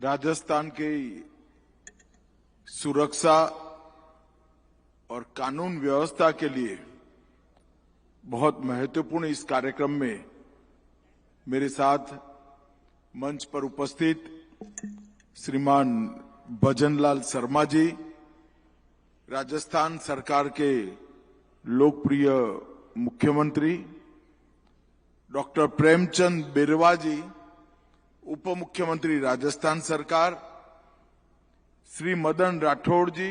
राजस्थान की सुरक्षा और कानून व्यवस्था के लिए बहुत महत्वपूर्ण इस कार्यक्रम में मेरे साथ मंच पर उपस्थित श्रीमान भजनलाल शर्मा जी, राजस्थान सरकार के लोकप्रिय मुख्यमंत्री, डॉक्टर प्रेमचंद बिरवा जी, उप मुख्यमंत्री राजस्थान सरकार, श्री मदन राठौड़ जी,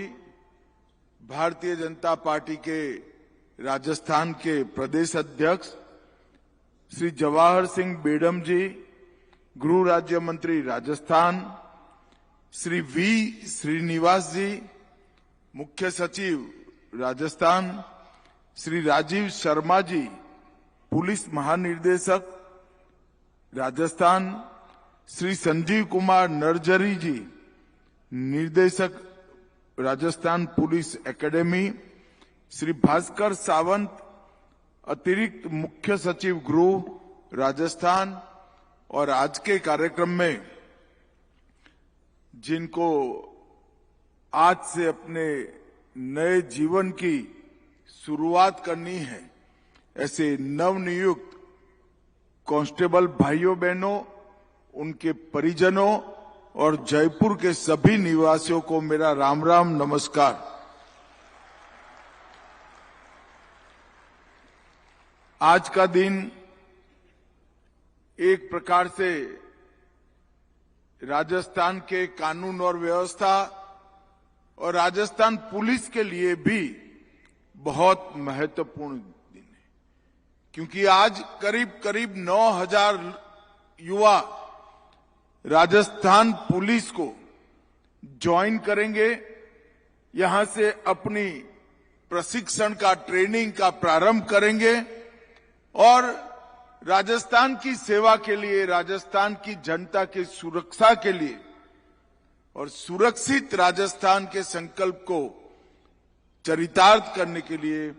भारतीय जनता पार्टी के राजस्थान के प्रदेश अध्यक्ष, श्री जवाहर सिंह बेडम जी, गृह राज्य मंत्री राजस्थान, श्री वी श्रीनिवास जी, मुख्य सचिव राजस्थान, श्री राजीव शर्मा जी, पुलिस महानिदेशक राजस्थान, श्री संजीव कुमार नरजरी जी, निर्देशक राजस्थान पुलिस एकेडमी, श्री भास्कर सावंत, अतिरिक्त मुख्य सचिव गृह राजस्थान, और आज के कार्यक्रम में जिनको आज से अपने नए जीवन की शुरुआत करनी है, ऐसे नवनियुक्त कांस्टेबल भाइयों बहनों, उनके परिजनों और जयपुर के सभी निवासियों को मेरा राम राम नमस्कार। आज का दिन एक प्रकार से राजस्थान के कानून और व्यवस्था और राजस्थान पुलिस के लिए भी बहुत महत्वपूर्ण दिन है, क्योंकि आज करीब करीब 9,000 युवा राजस्थान पुलिस को ज्वाइन करेंगे, यहां से अपनी प्रशिक्षण का, ट्रेनिंग का प्रारंभ करेंगे और राजस्थान की सेवा के लिए, राजस्थान की जनता की सुरक्षा के लिए और सुरक्षित राजस्थान के संकल्प को चरितार्थ करने के लिए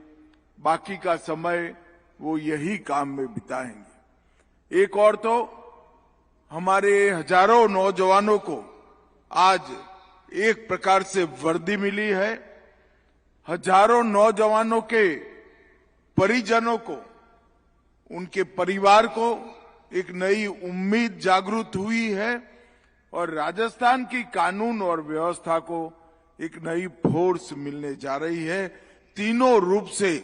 बाकी का समय वो यही काम में बिताएंगे। एक और तो हमारे हजारों नौजवानों को आज एक प्रकार से वर्दी मिली है, हजारों नौजवानों के परिजनों को, उनके परिवार को एक नई उम्मीद जागृत हुई है और राजस्थान की कानून और व्यवस्था को एक नई फोर्स मिलने जा रही है। तीनों रूप से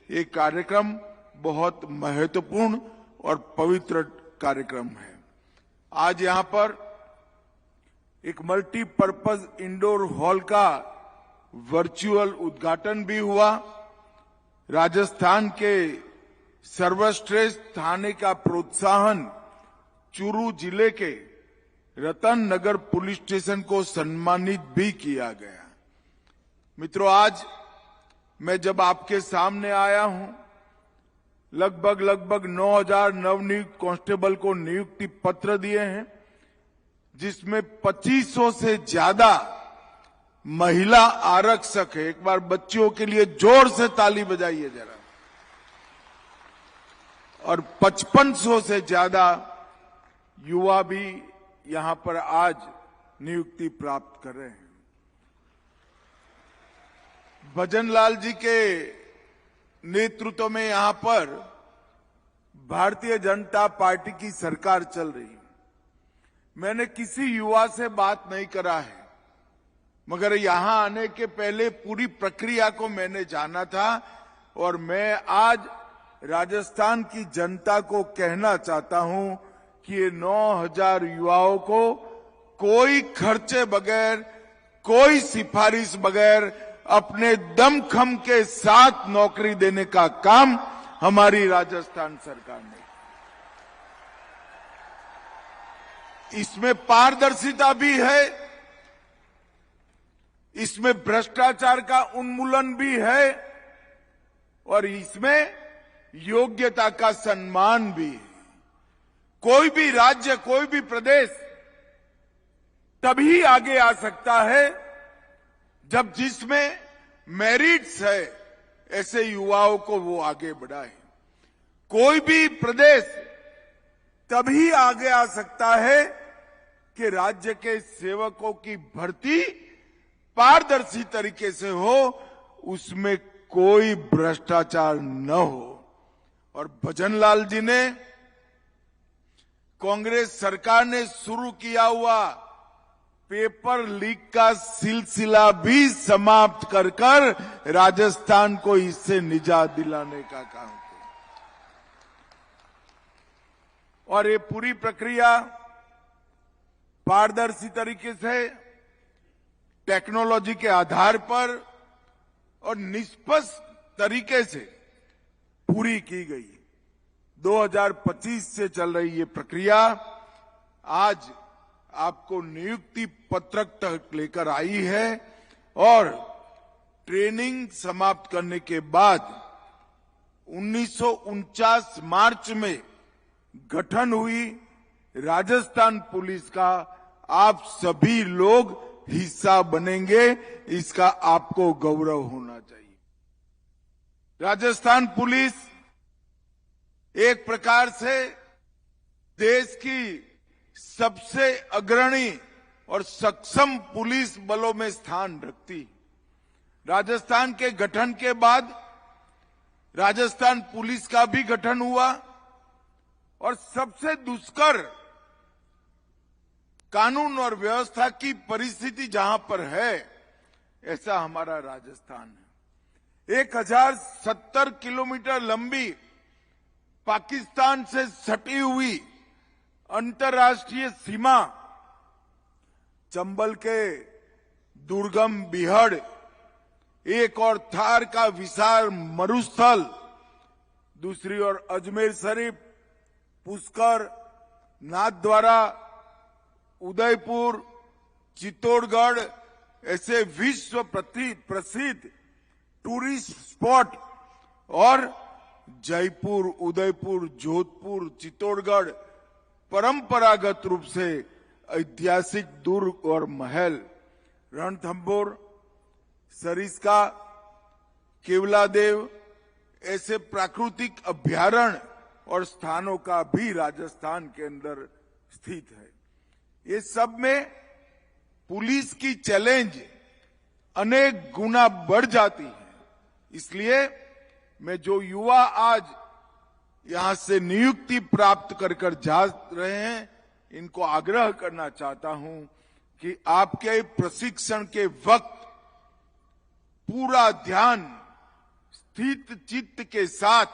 ये कार्यक्रम बहुत महत्वपूर्ण और पवित्र कार्यक्रम है। आज यहां पर एक मल्टीपर्पज इंडोर हॉल का वर्चुअल उद्घाटन भी हुआ। राजस्थान के सर्वश्रेष्ठ थाने का प्रोत्साहन चूरू जिले के रतन नगर पुलिस स्टेशन को सम्मानित भी किया गया। मित्रों, आज मैं जब आपके सामने आया हूं, लगभग 9,000 नवनियुक्त कांस्टेबल को नियुक्ति पत्र दिए हैं, जिसमें 2500 से ज्यादा महिला आरक्षक है। एक बार बच्चियों के लिए जोर से ताली बजाइए जरा। और 5500 से ज्यादा युवा भी यहां पर आज नियुक्ति प्राप्त कर रहे हैं। भजनलाल जी के नेतृत्व में यहां पर भारतीय जनता पार्टी की सरकार चल रही है। मैंने किसी युवा से बात नहीं करा है, मगर यहां आने के पहले पूरी प्रक्रिया को मैंने जाना था और मैं आज राजस्थान की जनता को कहना चाहता हूं कि ये 9,000 युवाओं को कोई खर्चे बगैर, कोई सिफारिश बगैर अपने दमखम के साथ नौकरी देने का काम हमारी राजस्थान सरकार ने। इसमें पारदर्शिता भी है, इसमें भ्रष्टाचार का उन्मूलन भी है और इसमें योग्यता का सम्मान भी है। कोई भी राज्य, कोई भी प्रदेश तभी आगे आ सकता है जब जिसमें मेरिट्स है, ऐसे युवाओं को वो आगे बढ़ाए। कोई भी प्रदेश तभी आगे आ सकता है कि राज्य के सेवकों की भर्ती पारदर्शी तरीके से हो, उसमें कोई भ्रष्टाचार न हो। और भजनलाल जी ने कांग्रेस सरकार ने शुरू किया हुआ पेपर लीक का सिलसिला भी समाप्त कर राजस्थान को इससे निजात दिलाने का काम किया। और ये पूरी प्रक्रिया पारदर्शी तरीके से, टेक्नोलॉजी के आधार पर और निष्पक्ष तरीके से पूरी की गई। 2025 से चल रही ये प्रक्रिया आज आपको नियुक्ति पत्रक तक लेकर आई है और ट्रेनिंग समाप्त करने के बाद 1949 मार्च में गठन हुई राजस्थान पुलिस का आप सभी लोग हिस्सा बनेंगे, इसका आपको गौरव होना चाहिए। राजस्थान पुलिस एक प्रकार से देश की सबसे अग्रणी और सक्षम पुलिस बलों में स्थान रखती। राजस्थान के गठन के बाद राजस्थान पुलिस का भी गठन हुआ और सबसे दुष्कर कानून और व्यवस्था की परिस्थिति जहां पर है, ऐसा हमारा राजस्थान है। 1070 किलोमीटर लंबी पाकिस्तान से सटी हुई अंतर्राष्ट्रीय सीमा, चंबल के दुर्गम बिहड़, एक और थार का विशाल मरुस्थल, दूसरी ओर अजमेर शरीफ, पुष्कर, नाथद्वारा, उदयपुर, चित्तौड़गढ़ ऐसे विश्व प्रसिद्ध टूरिस्ट स्पॉट और जयपुर, उदयपुर, जोधपुर, चित्तौड़गढ़ परंपरागत रूप से ऐतिहासिक दुर्ग और महल, रणथंभौर, सरिस्का, केवलादेव ऐसे प्राकृतिक अभ्यारण्य और स्थानों का भी राजस्थान के अंदर स्थित है। ये सब में पुलिस की चैलेंज अनेक गुना बढ़ जाती है। इसलिए मैं जो युवा आज यहां से नियुक्ति प्राप्त कर जा रहे हैं, इनको आग्रह करना चाहता हूं कि आपके प्रशिक्षण के वक्त पूरा ध्यान स्थित चित्त के साथ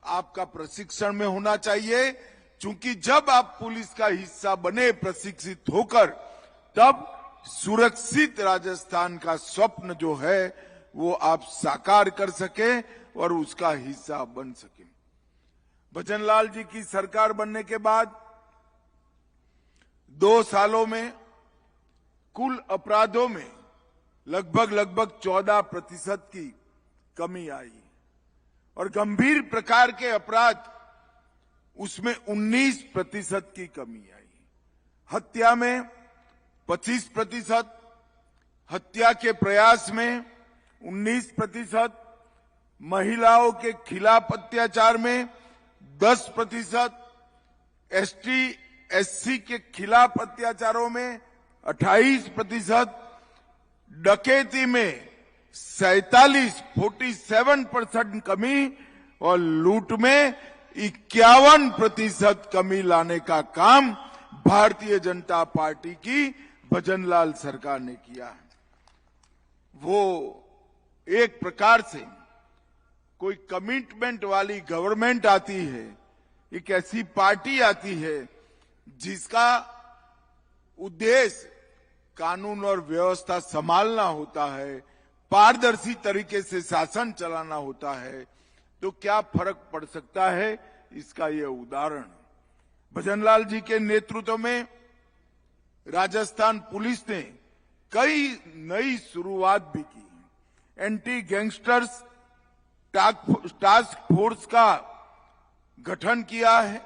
आपका प्रशिक्षण में होना चाहिए, क्योंकि जब आप पुलिस का हिस्सा बने प्रशिक्षित होकर, तब सुरक्षित राजस्थान का स्वप्न जो है वो आप साकार कर सके और उसका हिस्सा बन सके। भजनलाल जी की सरकार बनने के बाद 2 सालों में कुल अपराधों में लगभग 14% की कमी आई और गंभीर प्रकार के अपराध उसमें 19% की कमी आई। हत्या में 25%, हत्या के प्रयास में 19%, महिलाओं के खिलाफ अत्याचार में 10%, एसटी एससी के खिलाफ अत्याचारों में 28%, डकैती में 47% कमी और लूट में 51% कमी लाने का काम भारतीय जनता पार्टी की भजनलाल सरकार ने किया है। वो एक प्रकार से कोई कमिटमेंट वाली गवर्नमेंट आती है, एक ऐसी पार्टी आती है जिसका उद्देश्य कानून और व्यवस्था संभालना होता है, पारदर्शी तरीके से शासन चलाना होता है, तो क्या फर्क पड़ सकता है, इसका यह उदाहरण। भजनलाल जी के नेतृत्व में राजस्थान पुलिस ने कई नई शुरुआत भी की। एंटी गैंगस्टर्स टास्क फोर्स का गठन किया है।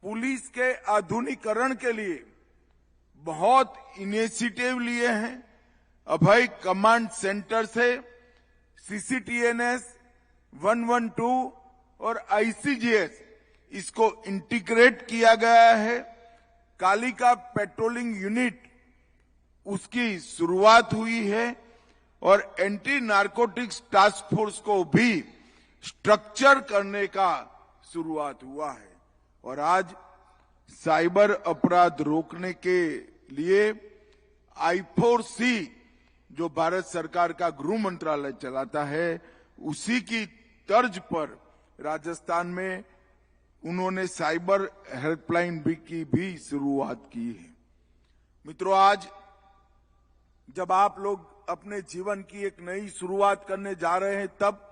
पुलिस के आधुनिकीकरण के लिए बहुत इनिशिएटिव लिए हैं। अभय कमांड सेंटर से सीसीटीएनएस 112 और आईसीजीएस इसको इंटीग्रेट किया गया है। कालिका पेट्रोलिंग यूनिट उसकी शुरुआत हुई है और एंटी नारकोटिक्स टास्क फोर्स को भी स्ट्रक्चर करने का शुरुआत हुआ है। और आज साइबर अपराध रोकने के लिए I4C जो भारत सरकार का गृह मंत्रालय चलाता है, उसी की तर्ज पर राजस्थान में उन्होंने साइबर हेल्पलाइन की भी शुरुआत की है। मित्रों, आज जब आप लोग अपने जीवन की एक नई शुरुआत करने जा रहे हैं, तब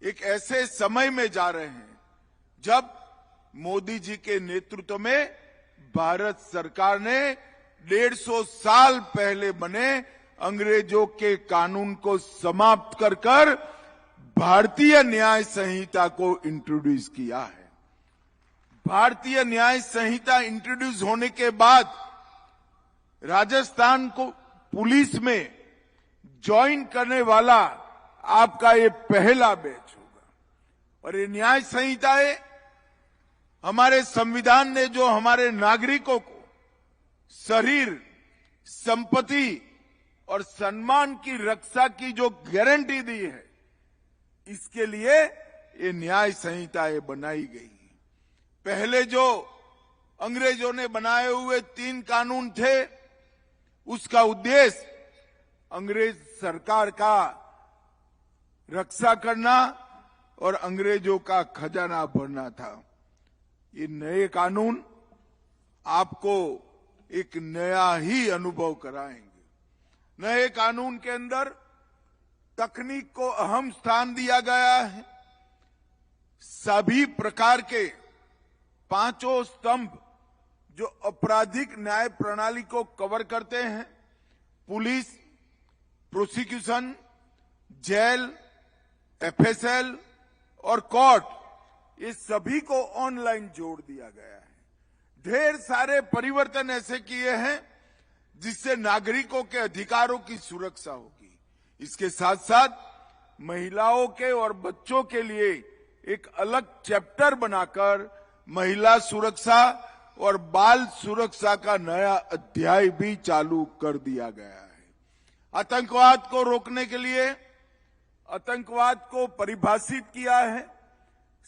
एक ऐसे समय में जा रहे हैं जब मोदी जी के नेतृत्व में भारत सरकार ने 150 साल पहले बने अंग्रेजों के कानून को समाप्त कर भारतीय न्याय संहिता को इंट्रोड्यूस किया है। भारतीय न्याय संहिता इंट्रोड्यूस होने के बाद राजस्थान को पुलिस में ज्वाइन करने वाला आपका ये पहला बैच होगा। और ये न्याय संहिताएं हमारे संविधान ने जो हमारे नागरिकों को शरीर, संपत्ति और सम्मान की रक्षा की जो गारंटी दी है, इसके लिए ये न्याय संहिताएं बनाई गई हैं। पहले जो अंग्रेजों ने बनाए हुए 3 कानून थे, उसका उद्देश्य अंग्रेज सरकार का रक्षा करना और अंग्रेजों का खजाना भरना था। ये नए कानून आपको एक नया ही अनुभव कराएंगे। नए कानून के अंदर तकनीक को अहम स्थान दिया गया है। सभी प्रकार के 5 स्तंभ जो आपराधिक न्याय प्रणाली को कवर करते हैं, पुलिस, प्रोसिक्यूशन, जेल, FSL और कोर्ट, ये सभी को ऑनलाइन जोड़ दिया गया है। ढेर सारे परिवर्तन ऐसे किए हैं जिससे नागरिकों के अधिकारों की सुरक्षा होगी। इसके साथ साथ महिलाओं के और बच्चों के लिए एक अलग चैप्टर बनाकर महिला सुरक्षा और बाल सुरक्षा का नया अध्याय भी चालू कर दिया गया है। आतंकवाद को रोकने के लिए आतंकवाद को परिभाषित किया है।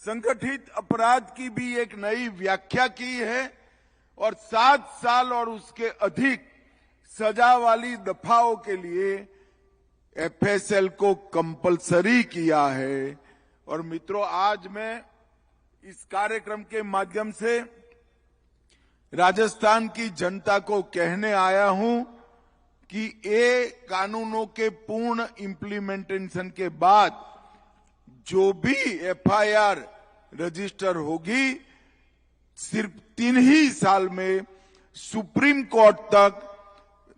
संगठित अपराध की भी एक नई व्याख्या की है और 7 साल और उसके अधिक सजा वाली दफाओं के लिए FSL को कंपलसरी किया है। और मित्रों, आज मैं इस कार्यक्रम के माध्यम से राजस्थान की जनता को कहने आया हूं कि ये कानूनों के पूर्ण इम्प्लीमेंटेशन के बाद जो भी FIR रजिस्टर होगी, सिर्फ 3 ही साल में सुप्रीम कोर्ट तक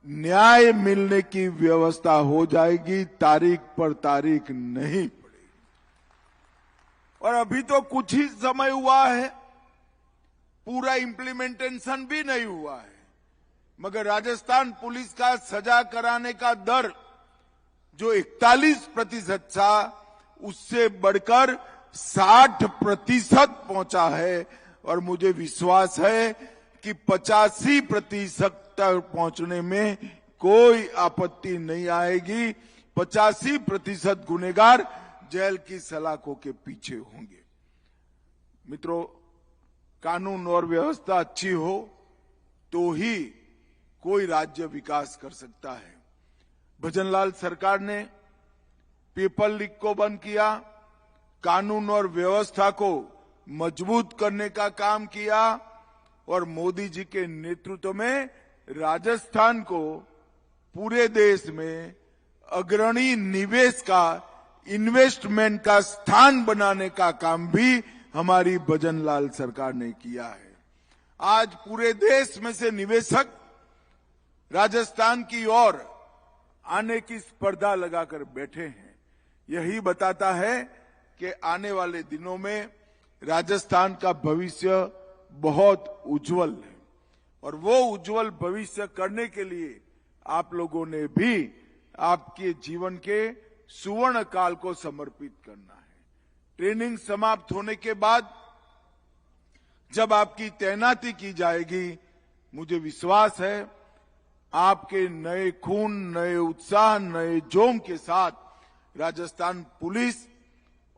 न्याय मिलने की व्यवस्था हो जाएगी। तारीख पर तारीख नहीं पड़ेगी। और अभी तो कुछ ही समय हुआ है, पूरा इम्प्लीमेंटेशन भी नहीं हुआ है, मगर राजस्थान पुलिस का सजा कराने का दर जो 41% था, उससे बढ़कर 60% पहुंचा है। और मुझे विश्वास है कि 85% तक पहुंचने में कोई आपत्ति नहीं आएगी। 85% गुनहगार जेल की सलाखों के पीछे होंगे। मित्रों, कानून और व्यवस्था अच्छी हो तो ही कोई राज्य विकास कर सकता है। भजनलाल सरकार ने पेपर लीक को बंद किया, कानून और व्यवस्था को मजबूत करने का काम किया और मोदी जी के नेतृत्व में राजस्थान को पूरे देश में अग्रणी निवेश का, इन्वेस्टमेंट का स्थान बनाने का काम भी हमारी भजनलाल सरकार ने किया है। आज पूरे देश में से निवेशक राजस्थान की ओर आने की स्पर्धा लगाकर बैठे हैं। यही बताता है कि आने वाले दिनों में राजस्थान का भविष्य बहुत उज्जवल है और वो उज्जवल भविष्य करने के लिए आप लोगों ने भी आपके जीवन के सुवर्ण काल को समर्पित करना है। ट्रेनिंग समाप्त होने के बाद जब आपकी तैनाती की जाएगी, मुझे विश्वास है आपके नए खून, नए उत्साह, नए जोम के साथ राजस्थान पुलिस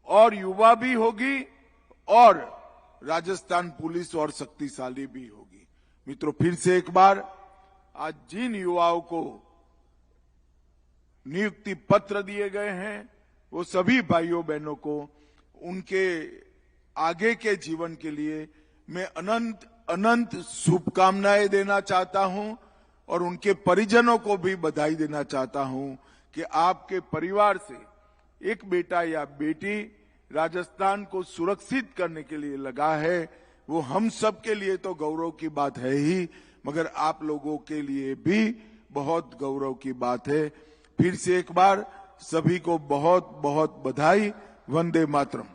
और युवा भी होगी और राजस्थान पुलिस और शक्तिशाली भी होगी। मित्रों, फिर से एक बार आज जिन युवाओं को नियुक्ति पत्र दिए गए हैं वो सभी भाइयों बहनों को उनके आगे के जीवन के लिए मैं अनंत अनंत शुभकामनाएं देना चाहता हूं और उनके परिजनों को भी बधाई देना चाहता हूं कि आपके परिवार से एक बेटा या बेटी राजस्थान को सुरक्षित करने के लिए लगा है। वो हम सब के लिए तो गौरव की बात है ही, मगर आप लोगों के लिए भी बहुत गौरव की बात है। फिर से एक बार सभी को बहुत बहुत बधाई। वंदे मातरम।